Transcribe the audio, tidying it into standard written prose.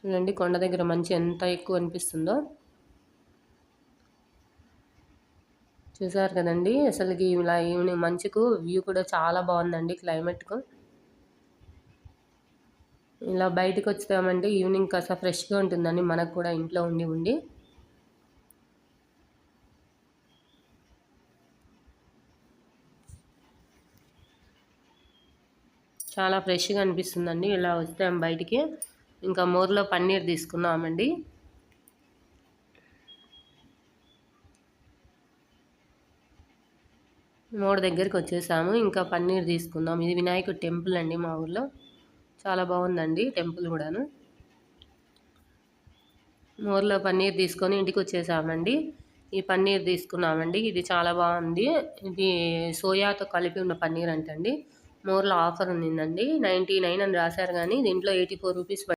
చూడండి కొండ దగ్గర మంచు ఎంత ఎక్కువ అనిపిస్తుందో. చూసారు కదండి అసలుకి ఇలా ఈవినింగ్ మంచుకు వ్యూ కూడా చాలా బాగుందండి క్లైమేట్కు. ఇలా బయటకు వచ్చామంటే ఈవినింగ్ కాస్త ఫ్రెష్గా ఉంటుందండి మనకు కూడా ఇంట్లో ఉండి ఉండి. చాలా ఫ్రెష్గా అనిపిస్తుందండి ఇలా వచ్చాము బయటికి. ఇంకా మోర్లో పన్నీర్ తీసుకున్నామండి. మోర్ దగ్గరికి వచ్చేసాము. ఇంకా పన్నీర్ తీసుకుందాం. ఇది వినాయకుడి టెంపుల్ అండి మా ఊర్లో. చాలా బాగుందండి టెంపుల్ కూడాను. మోర్లో పన్నీర్ తీసుకొని ఇంటికి వచ్చేసామండి. ఈ పన్నీర్ తీసుకున్నామండి. ఇది చాలా బాగుంది. ఇది సోయాతో కలిపి ఉన్న పన్నీర్ అంటండి. మోర్లో ఆఫర్ ఉండిందండి. 99 అని రాశారు కానీ దీంట్లో 84 రూపీస్